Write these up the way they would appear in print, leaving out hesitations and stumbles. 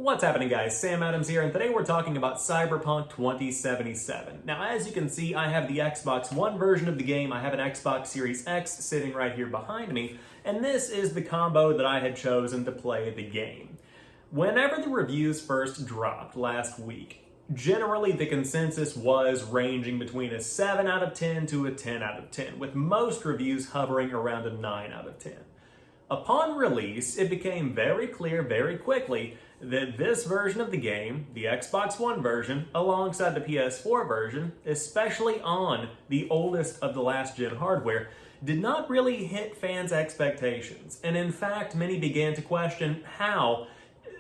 What's happening, guys? Sam Adams here, and today we're talking about Cyberpunk 2077. Now, as you can see, I have the Xbox One version of the game. I have an Xbox Series X sitting right here behind me, and this is the combo that I had chosen to play the game. Whenever the reviews first dropped last week, generally the consensus was ranging between a 7 out of 10 to a 10 out of 10, with most reviews hovering around a 9 out of 10. Upon release, it became very clear very quickly that this version of the game, the Xbox One version, alongside the PS4 version, especially on the oldest of the last-gen hardware, did not really hit fans' expectations. And in fact, many began to question how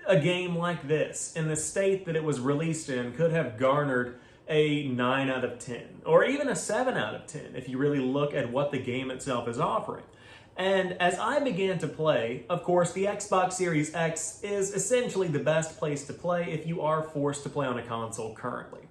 a game like this, in the state that it was released in, could have garnered a 9 out of 10, or even a 7 out of 10, if you really look at what the game itself is offering. And as I began to play, of course, the Xbox Series X is essentially the best place to play if you are forced to play on a console currently.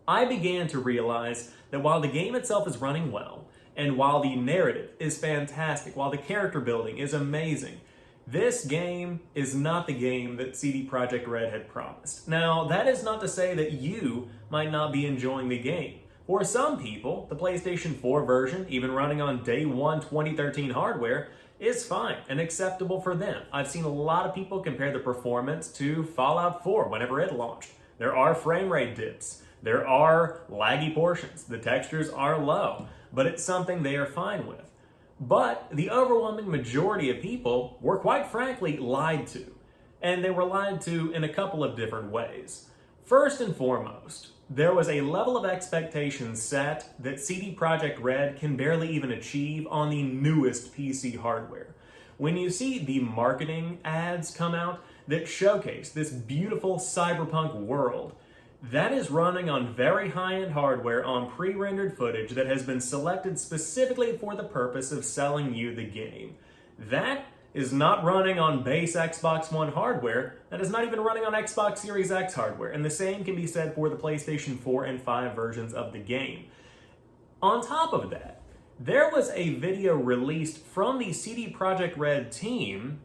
I began to realize that while the game itself is running well, and while the narrative is fantastic, while the character building is amazing, this game is not the game that CD Projekt Red had promised. Now, that is not to say that you might not be enjoying the game. For some people, the PlayStation 4 version, even running on day one 2013 hardware, is fine and acceptable for them. I've seen a lot of people compare the performance to Fallout 4 whenever it launched. There are frame rate dips. There are laggy portions. The textures are low, but it's something they are fine with. But the overwhelming majority of people were quite frankly lied to. And they were lied to in a couple of different ways. First and foremost, there was a level of expectation set that CD Projekt Red can barely even achieve on the newest PC hardware. When you see the marketing ads come out that showcase this beautiful cyberpunk world, that is running on very high-end hardware on pre-rendered footage that has been selected specifically for the purpose of selling you the game. That is not running on base Xbox One hardware, that is not even running on Xbox Series X hardware, and the same can be said for the PlayStation 4 and 5 versions of the game. On top of that, there was a video released from the CD Projekt Red team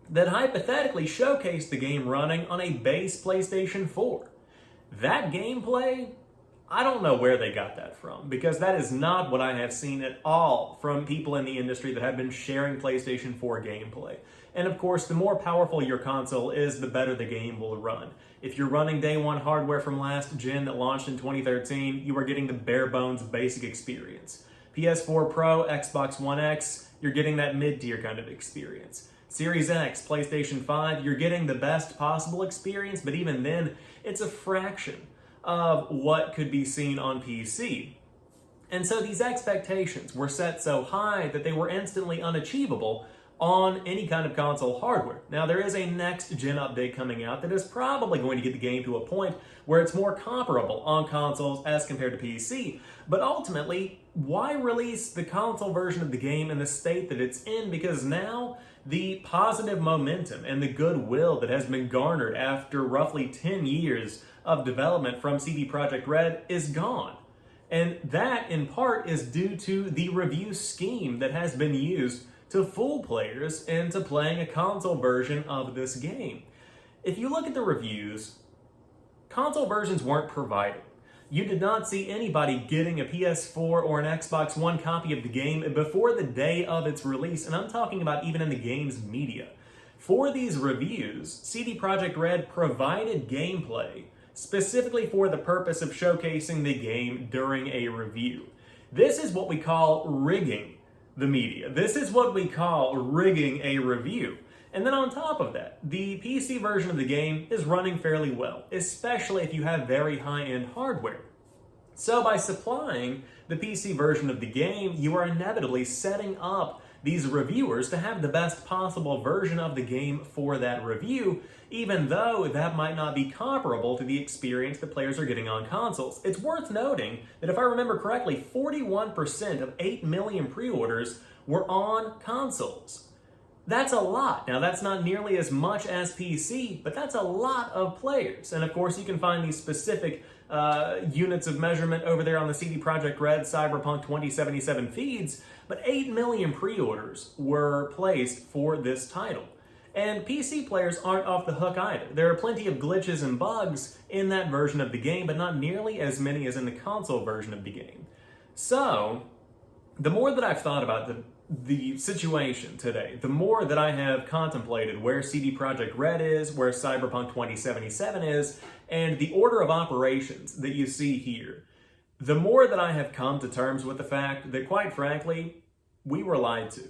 that hypothetically showcased the game running on a base PlayStation 4. That gameplay, I don't know where they got that from, because that is not what I have seen at all from people in the industry that have been sharing PlayStation 4 gameplay. And of course, the more powerful your console is, the better the game will run. If you're running day one hardware from last gen that launched in 2013, you are getting the bare bones basic experience. PS4 Pro, Xbox One X, you're getting that mid-tier kind of experience. Series X, PlayStation 5, you're getting the best possible experience, but even then, it's a fraction of what could be seen on PC. And so these expectations were set so high that they were instantly unachievable on any kind of console hardware. Now, there is a next-gen update coming out that is probably going to get the game to a point where it's more comparable on consoles as compared to PC. But ultimately, why release the console version of the game in the state that it's in? Because now the positive momentum and the goodwill that has been garnered after roughly 10 years of development from CD Projekt Red is gone. And that, in part, is due to the review scheme that has been used to fool players into playing a console version of this game. If you look at the reviews, console versions weren't provided. You did not see anybody getting a PS4 or an Xbox One copy of the game before the day of its release, and I'm talking about even in the game's media. For these reviews, CD Projekt Red provided gameplay specifically for the purpose of showcasing the game during a review. This is what we call rigging the media. This is what we call rigging a review. And then on top of that, the PC version of the game is running fairly well, especially if you have very high-end hardware. So by supplying the PC version of the game, you are inevitably setting up these reviewers to have the best possible version of the game for that review, even though that might not be comparable to the experience that players are getting on consoles. It's worth noting that if I remember correctly, 41% of 8 million pre-orders were on consoles. That's a lot. Now, that's not nearly as much as PC, but that's a lot of players. And of course, you can find these specific units of measurement over there on the CD Projekt Red Cyberpunk 2077 feeds, but 8 million pre-orders were placed for this title. And PC players aren't off the hook either. There are plenty of glitches and bugs in that version of the game, but not nearly as many as in the console version of the game. So, the more that I've thought about the situation today, the more that I have contemplated where CD Projekt Red is, where Cyberpunk 2077 is, and the order of operations that you see here, the more that I have come to terms with the fact that, quite frankly, we were lied to.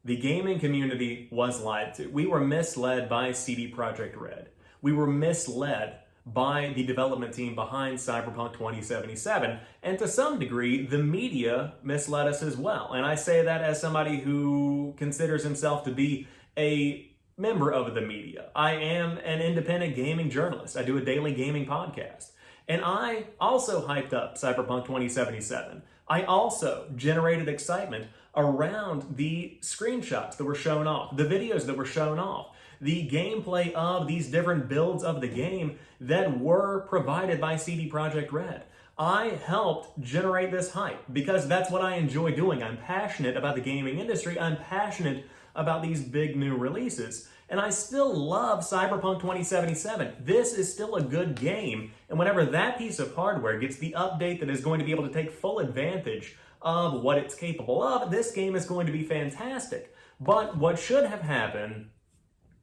The gaming community was lied to. We were misled by CD Projekt Red. We were misled by the development team behind Cyberpunk 2077, and to some degree, the media misled us as well. And I say that as somebody who considers himself to be a member of the media. I am an independent gaming journalist. I do a daily gaming podcast. And I also hyped up Cyberpunk 2077. I also generated excitement around the screenshots that were shown off, the videos that were shown off, the gameplay of these different builds of the game that were provided by CD Projekt Red. I helped generate this hype because that's what I enjoy doing. I'm passionate about the gaming industry. I'm passionate about these big new releases. And I still love Cyberpunk 2077. This is still a good game. And whenever that piece of hardware gets the update that is going to be able to take full advantage of what it's capable of, this game is going to be fantastic. But what should have happened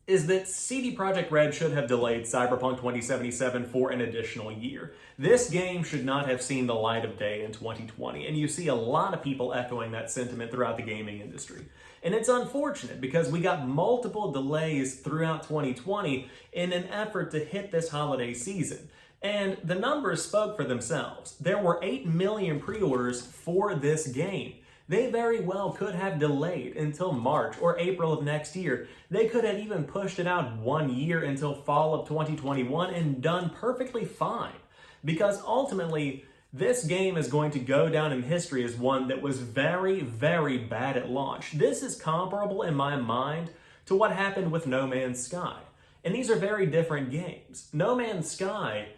is that CD Projekt Red should have delayed Cyberpunk 2077 for an additional year. This game should not have seen the light of day in 2020, and you see a lot of people echoing that sentiment throughout the gaming industry. And it's unfortunate because we got multiple delays throughout 2020 in an effort to hit this holiday season. And the numbers spoke for themselves. There were 8 million pre-orders for this game. They very well could have delayed until March or April of next year. They could have even pushed it out 1 year until fall of 2021 and done perfectly fine. Because ultimately, this game is going to go down in history as one that was very, very bad at launch. This is comparable in my mind to what happened with No Man's Sky. And these are very different games. No Man's Sky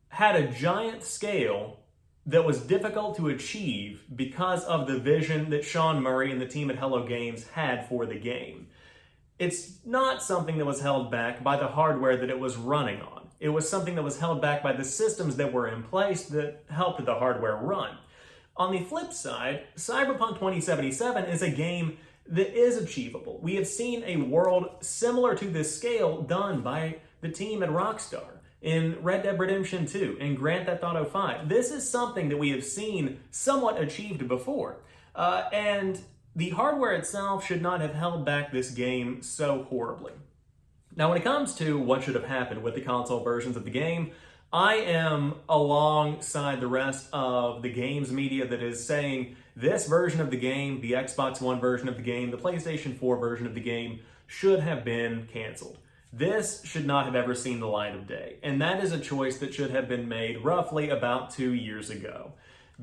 had a giant scale that was difficult to achieve because of the vision that Sean Murray and the team at Hello Games had for the game. It's not something that was held back by the hardware that it was running on. It was something that was held back by the systems that were in place that helped the hardware run. On the flip side, Cyberpunk 2077 is a game that is achievable. We have seen a world similar to this scale done by the team at Rockstar in Red Dead Redemption 2, and Grand Theft Auto 5. This is something that we have seen somewhat achieved before. And the hardware itself should not have held back this game so horribly. Now, when it comes to what should have happened with the console versions of the game, I am alongside the rest of the games media that is saying this version of the game, the Xbox One version of the game, the PlayStation 4 version of the game, should have been canceled. This should not have ever seen the light of day, and that is a choice that should have been made roughly about 2 years ago.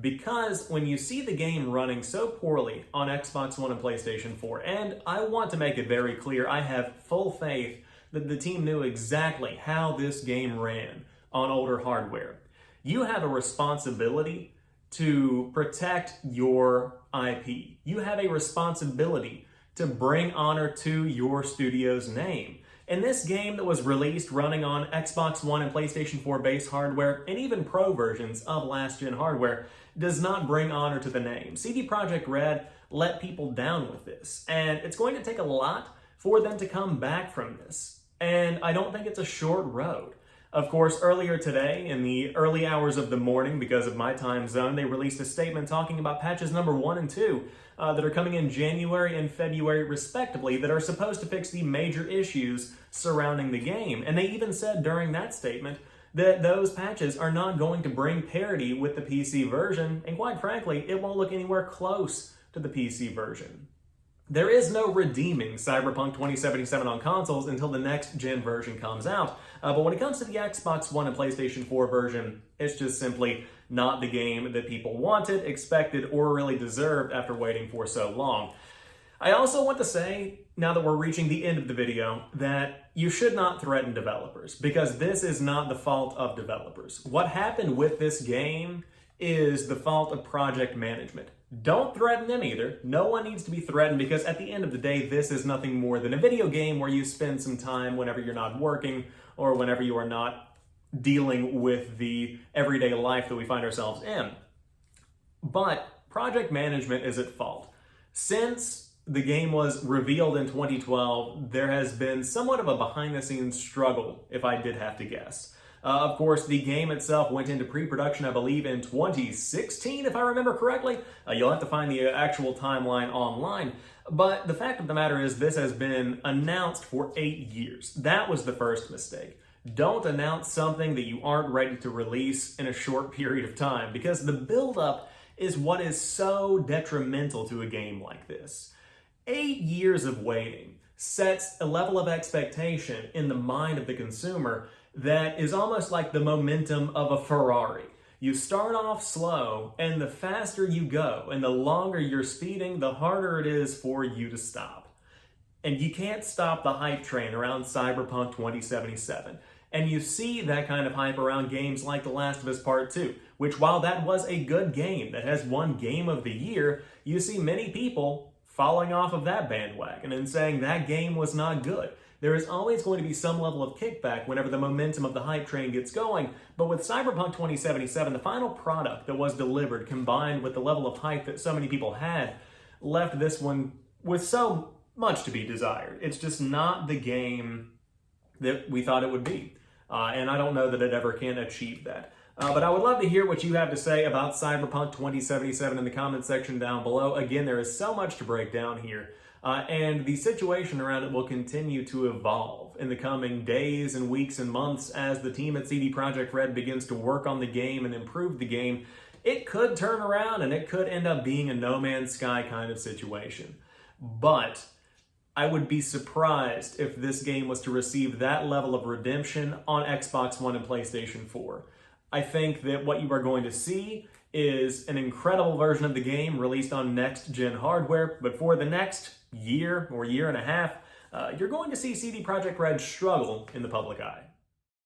Because when you see the game running so poorly on Xbox One and PlayStation 4, and I want to make it very clear, I have full faith that the team knew exactly how this game ran on older hardware. You have a responsibility to protect your IP. You have a responsibility to bring honor to your studio's name. And this game that was released running on Xbox One and PlayStation 4 base hardware, and even pro versions of last-gen hardware, does not bring honor to the name. CD Projekt Red let people down with this, and it's going to take a lot for them to come back from this. And I don't think it's a short road. Of course, earlier today, in the early hours of the morning, because of my time zone, they released a statement talking about patches number 1 and 2 that are coming in January and February, respectively, that are supposed to fix the major issues surrounding the game. And they even said during that statement that those patches are not going to bring parity with the PC version, and quite frankly, it won't look anywhere close to the PC version. There is no redeeming Cyberpunk 2077 on consoles until the next gen version comes out. But when it comes to the Xbox One and PlayStation 4 version, it's just simply not the game that people wanted, expected, or really deserved after waiting for so long. I also want to say, now that we're reaching the end of the video, that you should not threaten developers, because this is not the fault of developers. What happened with this game is the fault of project management. Don't threaten them either. No one needs to be threatened because at the end of the day, this is nothing more than a video game where you spend some time whenever you're not working or whenever you are not dealing with the everyday life that we find ourselves in. But project management is at fault. Since the game was revealed in 2012, there has been somewhat of a behind-the-scenes struggle, if I did have to guess. Of course, the game itself went into pre-production, I believe, in 2016, if I remember correctly. You'll have to find the actual timeline online. But the fact of the matter is, this has been announced for 8 years. That was the first mistake. Don't announce something that you aren't ready to release in a short period of time, because the build-up is what is so detrimental to a game like this. 8 years of waiting sets a level of expectation in the mind of the consumer that is almost like the momentum of a Ferrari. You start off slow, and the faster you go, and the longer you're speeding, the harder it is for you to stop. And you can't stop the hype train around Cyberpunk 2077. And you see that kind of hype around games like The Last of Us Part 2, which while that was a good game that has won Game of the Year, you see many people falling off of that bandwagon and saying that game was not good. There is always going to be some level of kickback whenever the momentum of the hype train gets going, but with Cyberpunk 2077, the final product that was delivered combined with the level of hype that so many people had left this one with so much to be desired. It's just not the game that we thought it would be, and I don't know that it ever can achieve that. But I would love to hear what you have to say about Cyberpunk 2077 in the comment section down below. Again, there is so much to break down here. And the situation around it will continue to evolve in the coming days and weeks and months as the team at Projekt Red begins to work on the game and improve the game. It could turn around and it could end up being a No Man's Sky kind of situation. But I would be surprised if this game was to receive that level of redemption on Xbox One and PlayStation 4. I think that what you are going to see is an incredible version of the game released on next-gen hardware, but for the next year or year and a half, you're going to see CD Projekt Red struggle in the public eye.